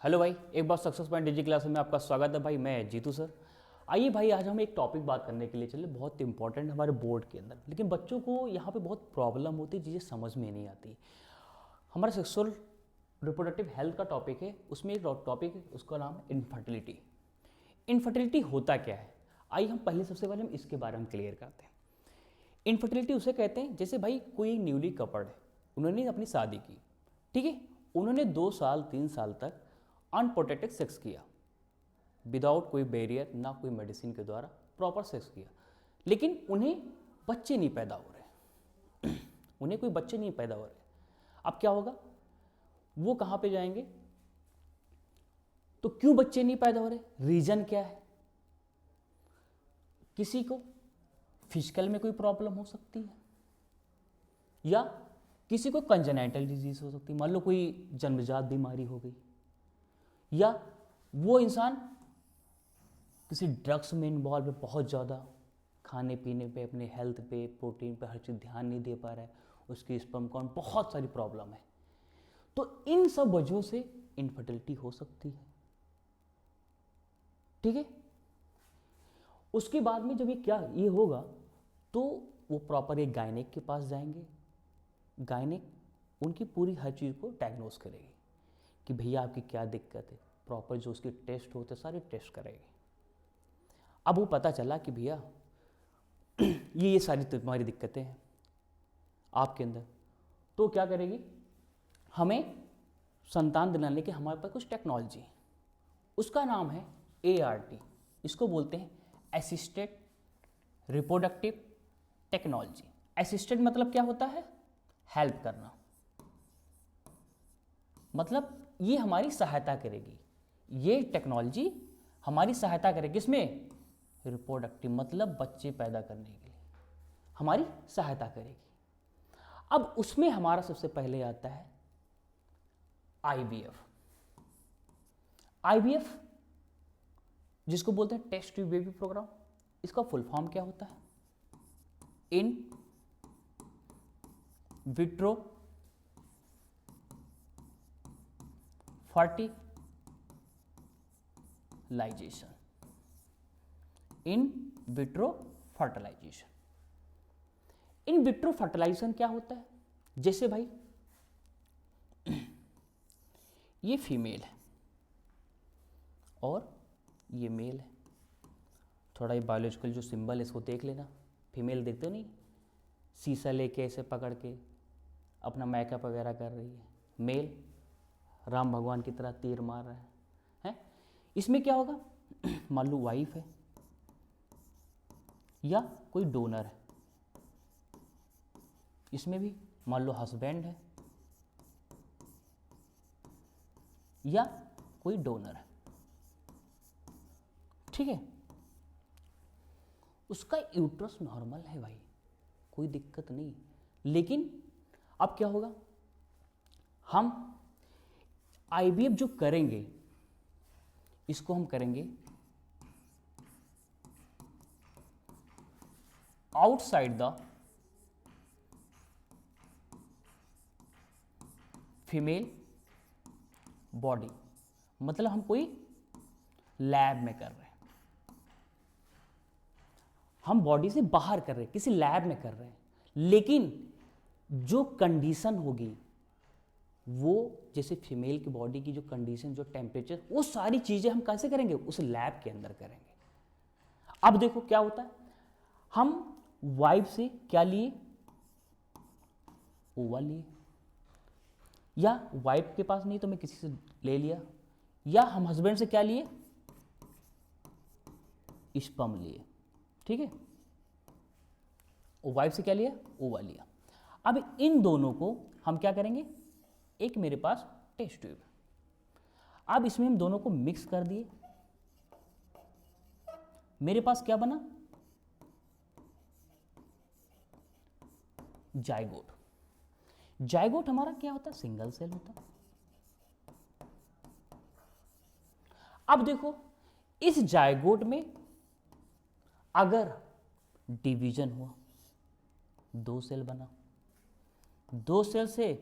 Hello भाई, एक बार success point डिजी class में आपका स्वागत है भाई। मैं जीतू सर। आइए भाई, आज हम एक टॉपिक बात करने के लिए चले, बहुत इंपॉर्टेंट हमारे बोर्ड के अंदर, लेकिन बच्चों को यहाँ पे बहुत प्रॉब्लम होती है, चीज़ें समझ में नहीं आती। हमारा सेक्सुअल रिप्रोडक्टिव हेल्थ का टॉपिक है, उसमें एक टॉपिक है, उसका नाम है इनफर्टिलिटी। इनफर्टिलिटी होता क्या है, आइए हम पहले सबसे पहले हम इसके बारे में क्लियर करते हैं। इनफर्टिलिटी उसे कहते हैं जैसे भाई कोई न्यूली कपल्ड है, उन्होंने अपनी शादी की, ठीक है, उन्होंने 2 साल 3 साल तक अनप्रोटेक्टेड सेक्स किया, विदाउट कोई बैरियर, ना कोई मेडिसिन के द्वारा प्रॉपर सेक्स किया, लेकिन उन्हें बच्चे नहीं पैदा हो रहे उन्हें कोई बच्चे नहीं पैदा हो रहे। अब क्या होगा, वो कहाँ पे जाएंगे, तो क्यों बच्चे नहीं पैदा हो रहे, रीजन क्या है। किसी को फिजिकल में कोई प्रॉब्लम हो सकती है, या किसी को कंजेनाइटल डिजीज हो सकती है, मान लो कोई जन्मजात बीमारी हो गई, या वो इंसान किसी ड्रग्स में इन्वॉल्व है, बहुत ज़्यादा खाने पीने पे, अपने हेल्थ पे, प्रोटीन पे, हर चीज़ ध्यान नहीं दे पा रहा है, उसकी स्पर्म काउंट, बहुत सारी प्रॉब्लम है। तो इन सब वजहों से इनफर्टिलिटी हो सकती है, ठीक है। उसके बाद में जब ये होगा, तो वो प्रॉपर एक गायनेक के पास जाएंगे। गायनेक उनकी पूरी हर चीज़ को डायग्नोस करेगी कि भैया आपकी क्या दिक्कत है, प्रॉपर जो उसके टेस्ट होते हैं सारे टेस्ट करेगी। अब वो पता चला कि भैया ये सारी तुम्हारी दिक्कतें हैं आपके अंदर, तो क्या करेगी, हमें संतान दिलाने के हमारे पास कुछ टेक्नोलॉजी, उसका नाम है ART, इसको बोलते हैं असिस्टेड रिप्रोडक्टिव टेक्नोलॉजी। असिस्टेड मतलब क्या होता है, हेल्प करना, मतलब ये हमारी सहायता करेगी, ये टेक्नोलॉजी हमारी सहायता करेगी, किसमें, रिप्रोडक्टिव मतलब बच्चे पैदा करने के लिए हमारी सहायता करेगी। अब उसमें हमारा सबसे पहले आता है IVF। IVF जिसको बोलते हैं टेस्ट ट्यूब बेबी प्रोग्राम, इसका फुल फॉर्म क्या होता है, in vitro fertilization. In vitro fertilization. In vitro fertilization क्या होता है, जैसे भाई ये फीमेल है और ये मेल है, थोड़ा ये बायोलॉजिकल जो सिंबल है इसको देख लेना। फीमेल देखते हो नहीं, शीशा लेके ऐसे पकड़ के अपना मेकअप वगैरह कर रही है, मेल राम भगवान की तरह तीर मार रहा है। इसमें क्या होगा मान लो वाइफ है या कोई डोनर है, इसमें भी मान लो हस्बैंड है या कोई डोनर है, ठीक है। उसका यूट्रस नॉर्मल है भाई, कोई दिक्कत नहीं, लेकिन अब क्या होगा, हम IVF जो करेंगे इसको हम करेंगे आउटसाइड द फीमेल बॉडी, मतलब हम कोई लैब में कर रहे हैं, हम बॉडी से बाहर कर रहे हैं, किसी लैब में कर रहे हैं, लेकिन जो कंडीशन होगी वो जैसे फीमेल की बॉडी की जो कंडीशन, जो टेम्परेचर, वो सारी चीजें हम कैसे करेंगे, उस लैब के अंदर करेंगे। अब देखो क्या होता है, हम वाइफ से क्या लिए, ओवा लिए, या वाइफ के पास नहीं तो मैं किसी से ले लिया, या हम हस्बैंड से क्या लिए, स्पर्म लिए, ठीक है। वाइफ से क्या लिया, ओवा लिया। अब इन दोनों को हम क्या करेंगे, एक मेरे पास टेस्ट ट्यूब, अब इसमें हम दोनों को मिक्स कर दिए, मेरे पास क्या बना, जाइगोट। जाइगोट हमारा क्या होता है, सिंगल सेल होता है। अब देखो इस जाइगोट में अगर डिवीजन हुआ, 2 सेल बना, 2 सेल से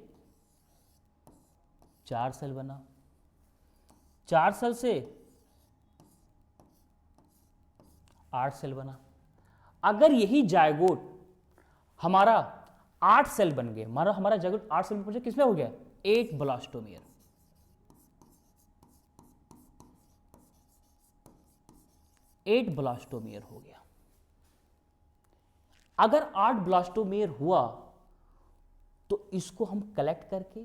4 सेल बना, 4 सेल से 8 सेल बना। अगर यही जायगोट हमारा 8 सेल बन गए, हमारा जायगोट 8 सेल में पहुंचे, किसमें हो गया? 8 ब्लास्टोमियर। 8 ब्लास्टोमियर हो गया। अगर 8 ब्लास्टोमियर हुआ तो इसको हम कलेक्ट करके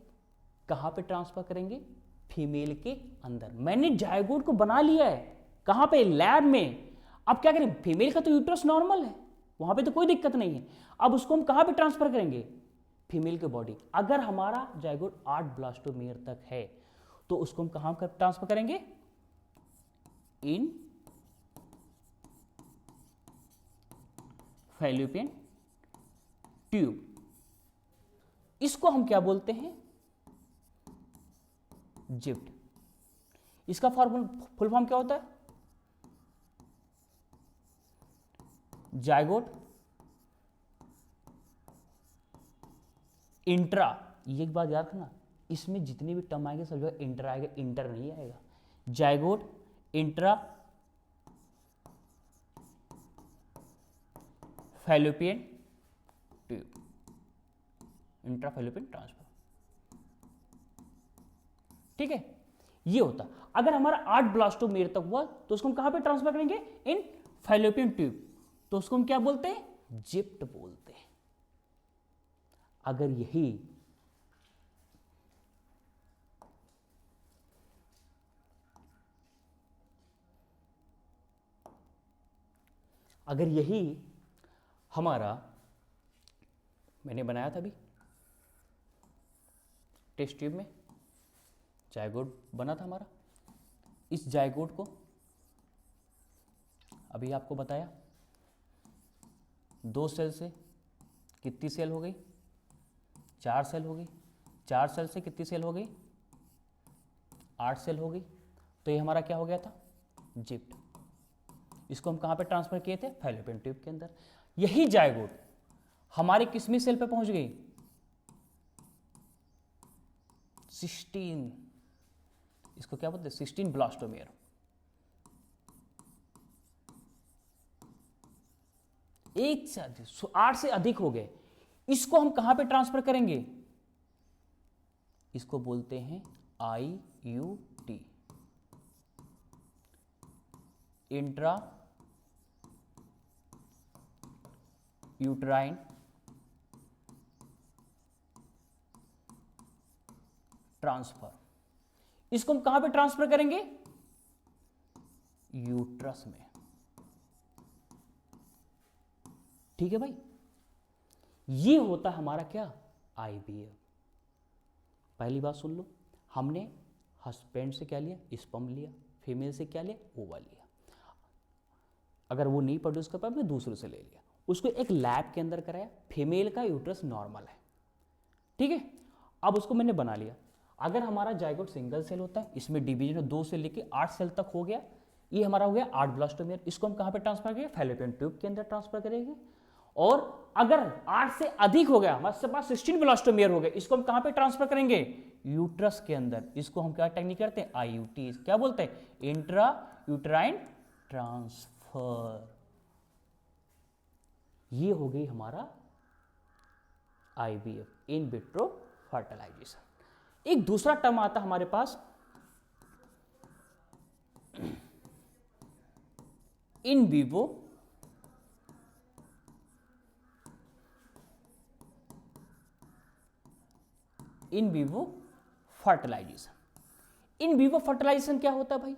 कहां पे ट्रांसफर करेंगे? फीमेल के अंदर। मैंने जायगोट को बना लिया है, कहां पे? लैब में। अब क्या करें? फीमेल का तो यूट्रस नॉर्मल है, वहां पे तो कोई दिक्कत नहीं है। अब उसको हम कहां पे ट्रांसफर करेंगे? फीमेल के बॉडी। अगर हमारा जायगोट 8 ब्लास्टोमियर तक है तो उसको हम कहां ट्रांसफर करेंगे? इन फैलोपियन ट्यूब। इसको हम क्या बोलते हैं? जिप्ट। इसका फुल फॉर्म क्या होता है? Zygote intra. ये एक बात याद रखना, इसमें जितने भी टर्म आएंगे सब जगह इंटर आएगा, इंटर नहीं आएगा। Zygote intra fallopian tube, intra fallopian transfer. ठीक है, ये होता। अगर हमारा 8 ब्लास्टोमेयर तक हुआ तो उसको हम कहां पे ट्रांसफर करेंगे? इन फैलोपियन ट्यूब। तो उसको हम क्या बोलते हैं? जिप्ट बोलते हैं। अगर यही हमारा, मैंने बनाया था अभी टेस्ट ट्यूब में, जायगोट बना था हमारा। इस जायगोट को अभी आपको बताया 2 सेल से कितनी सेल हो गई? 4 सेल हो गई। 4 सेल से कितनी सेल हो गई? 8 सेल हो गई। तो ये हमारा क्या हो गया था? जिप्ट। इसको हम कहां पे ट्रांसफर किए थे? फैलोपियन ट्यूब के अंदर। यही जायगोट हमारे किसवीं सेल पे पहुंच गई? 16। इसको क्या बोलते हैं? 16 ब्लास्टोमियर। एक से अधिक, 8 से अधिक हो गए। इसको हम कहां पे ट्रांसफर करेंगे? इसको बोलते हैं IUT, इंट्रा यूट्राइन ट्रांसफर। इसको हम कहां पे ट्रांसफर करेंगे? यूट्रस में। ठीक है भाई, ये होता है हमारा क्या? IVF। पहली बात सुन लो, हमने हस्बैंड से क्या लिया? स्पर्म लिया। फीमेल से क्या लिया? ओवा लिया। अगर वो नहीं प्रोड्यूस कर पाया तो दूसरे से ले लिया। उसको एक लैब के अंदर कराया। फीमेल का यूट्रस नॉर्मल है, ठीक है। अब उसको मैंने बना लिया। अगर हमारा जायगोट सिंगल सेल होता है, इसमें डिवीजन 2 से लेके 8 सेल तक हो गया, ये हमारा हो गया 8 ब्लास्टोमियर। इसको हम कहां पे ट्रांसफर करेंगे? फैलोपियन ट्यूब के अंदर ट्रांसफर करेंगे। और अगर 8 से अधिक हो गया, हमारे पास 16 ब्लास्टोमियर हो गए, इसको हम कहां पे ट्रांसफर करेंगे? यूट्रस के अंदर। इसको हम क्या टेक्निक करते हैं? IUT। क्या बोलते हैं? Intra uterine transfer. ये हो गई हमारा IVF, इन विट्रो फर्टिलाइजेशन। एक दूसरा टर्म आता हमारे पास in vivo fertilisation. In vivo fertilisation क्या होता है भाई?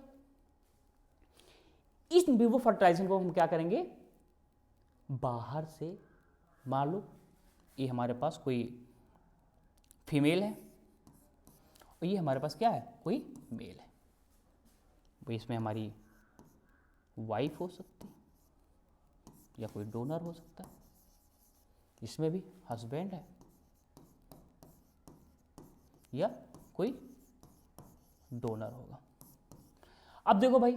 इस विवो फर्टिलाइजेशन को हम क्या करेंगे? बाहर से, मान लो ये हमारे पास कोई फीमेल है और ये हमारे पास क्या है? कोई मेल है। वो इसमें हमारी वाइफ हो सकती या कोई डोनर हो सकता है। इसमें भी हस्बैंड है या कोई डोनर होगा। अब देखो भाई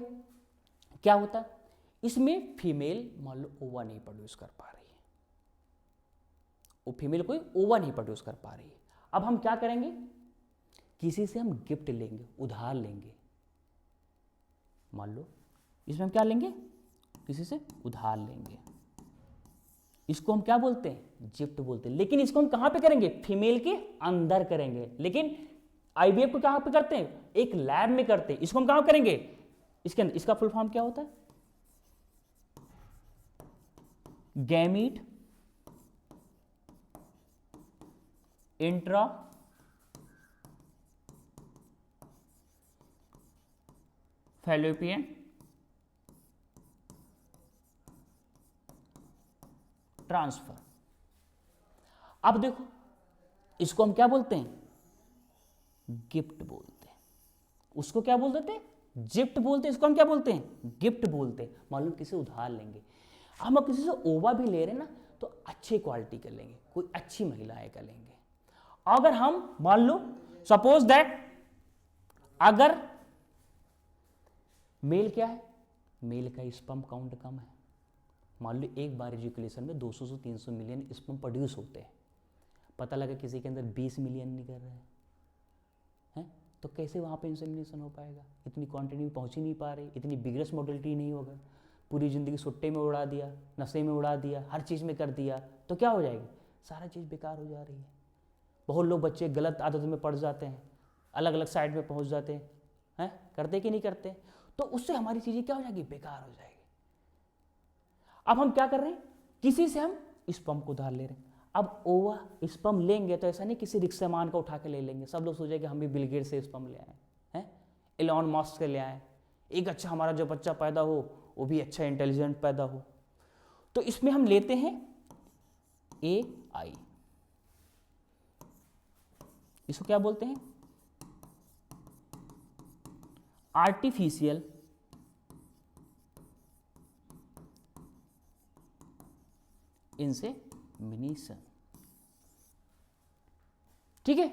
क्या होता है, इसमें फीमेल मान लो ओवा नहीं प्रोड्यूस कर पा रही है, वो फीमेल कोई ओवा नहीं प्रोड्यूस कर पा रही है। अब हम क्या करेंगे? किसी से हम गिफ्ट लेंगे, उधार लेंगे, मान लो इसमें हम क्या लेंगे, किसी से उधार लेंगे, इसको हम क्या बोलते हैं, गिफ्ट बोलते हैं। लेकिन इसको हम कहां पे करेंगे, फीमेल के अंदर करेंगे। लेकिन आईवीएफ को कहां पे करते हैं, एक लैब में करते हैं। इसको हम कहां करेंगे, इसके अंदर। इसका फुल फॉर्म क्या होता है, गैमीट इंट्रा फैलोपियन ट्रांसफर। अब देखो इसको हम क्या बोलते हैं, गिफ्ट बोलते हैं। उसको क्या बोलते थे, गिफ्ट बोलते हैं। इसको हम क्या बोलते हैं, गिफ्ट बोलते हैं। मालूम किसी उधार लेंगे, हम किसी से ओवा भी ले रहे हैं ना, तो अच्छी क्वालिटी का लेंगे, कोई अच्छी महिलाएं का लेंगे। अगर हम मान लो सपोज दैट, अगर मेल क्या है, मेल का स्पर्म काउंट कम है, मान लो एक बार इजैकुलेशन में 200 से 300 मिलियन स्पर्म प्रोड्यूस होते हैं, पता लगा किसी के अंदर 20 मिलियन निकल रहे हैं, तो कैसे वहाँ पे इंसेमिनेशन हो पाएगा, इतनी क्वांटिटी में पहुँच ही नहीं पा रही, इतनी बिगरस मोडलिटी नहीं होगा। पूरी ज़िंदगी सुट्टे में उड़ा दिया, नशे में उड़ा दिया, हर चीज़ में कर दिया, तो क्या हो जाएगी, सारा चीज़ बेकार हो जा रही है। बहुत लोग बच्चे गलत आदतों में पड़ जाते हैं, अलग अलग साइड में पहुँच जाते हैं, करते कि नहीं करते, तो उससे हमारी चीज़ें क्या हो जाएगी, बेकार हो जाएगी। अब हम क्या कर रहे हैं, किसी से हम स्पर्म को उधार ले रहे हैं। अब ओवा स्पर्म लेंगे तो ऐसा नहीं किसी रिक्शेमान का उठा के ले लेंगे, सब लोग सोचेंगे हम भी बिल गेट्स से स्पर्म ले आए हैं, एलॉन मस्क से ले आए, एक अच्छा हमारा जो बच्चा पैदा हो वो भी अच्छा इंटेलिजेंट पैदा हो। तो इसमें हम लेते हैं AI, इसको क्या बोलते हैं, आर्टिफिशियल इंसेमिनेशन। ठीक है,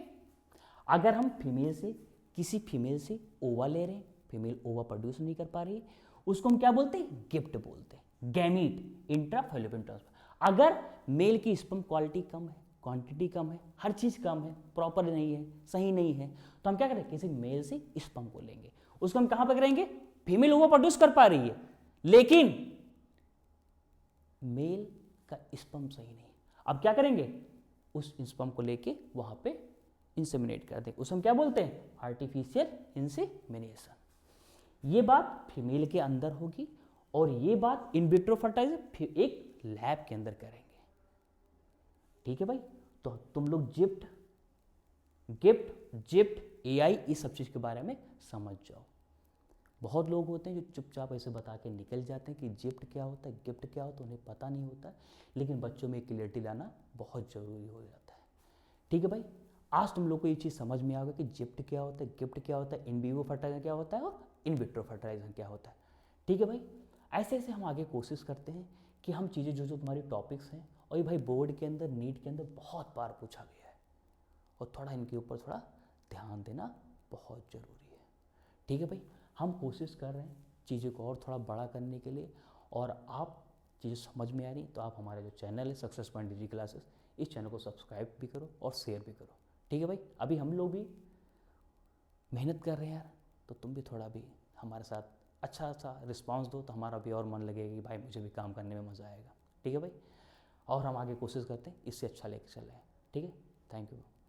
अगर हम फीमेल से, किसी फीमेल से ओवा ले रहे हैं, फीमेल ओवा प्रोड्यूस नहीं कर पा रही है, उसको हम क्या बोलते हैं, गिफ्ट बोलते हैं, गैमीट इंट्रा फैलोपियन ट्रांसफर। अगर मेल की स्पर्म क्वालिटी कम है, क्वांटिटी कम है, हर चीज़ कम है, प्रॉपर नहीं है, सही नहीं है, तो हम क्या करें, किसी मेल से स्पर्म को लेंगे, उसको हम कहाँ पर करेंगे, फीमेल ओवा प्रोड्यूस कर पा रही है लेकिन मेल का स्पर्म सही नहीं है, अब क्या करेंगे, उस स्पर्म को लेके वहां पे इंसेमिनेट कर देंगे, उसे हम क्या बोलते हैं, आर्टिफिशियल इंसेमिनेशन। ये बात फीमेल के अंदर होगी और ये बात इन विट्रो फर्टिलाइजर एक लैब के अंदर करेंगे। ठीक है भाई, तो तुम लोग गिफ्ट AI इस सब चीज़ के बारे में समझ जाओ। बहुत लोग होते हैं जो चुपचाप ऐसे बता के निकल जाते हैं कि गिफ्ट क्या होता है, गिफ्ट क्या होता है, उन्हें पता नहीं होता, लेकिन बच्चों में क्लियरिटी लाना बहुत ज़रूरी हो जाता है। ठीक है भाई, आज तुम लोग को ये चीज़ समझ में आ गया कि गिफ्ट क्या होता है, गिफ्ट क्या होता है, इन विवो फर्टिलाइजर क्या होता है और इन विट्रो फर्टिलाइजर क्या होता है। ठीक है भाई, ऐसे ऐसे हम आगे कोशिश करते हैं कि हम चीज़ें जो जो तुम्हारी टॉपिक्स हैं, और ये भाई बोर्ड के अंदर, नीट के अंदर बहुत बार पूछा गया है, और थोड़ा इनके ऊपर थोड़ा ध्यान देना बहुत ज़रूरी है। ठीक है भाई, हम कोशिश कर रहे हैं चीज़ों को और थोड़ा बड़ा करने के लिए, और आप चीज़ें समझ में आ रही तो आप हमारा जो चैनल है सक्सेस पॉइंट डिजी क्लासेस, इस चैनल को सब्सक्राइब भी करो और शेयर भी करो। ठीक है भाई, अभी हम लोग भी मेहनत कर रहे हैं यार, तो तुम भी थोड़ा भी हमारे साथ अच्छा सा रिस्पांस दो, तो हमारा भी और मन लगेगा कि भाई मुझे भी काम करने में मज़ा आएगा। ठीक है भाई, और हम आगे कोशिश करते हैं इससे अच्छा लेके चल रहे हैं। ठीक है, थैंक यू।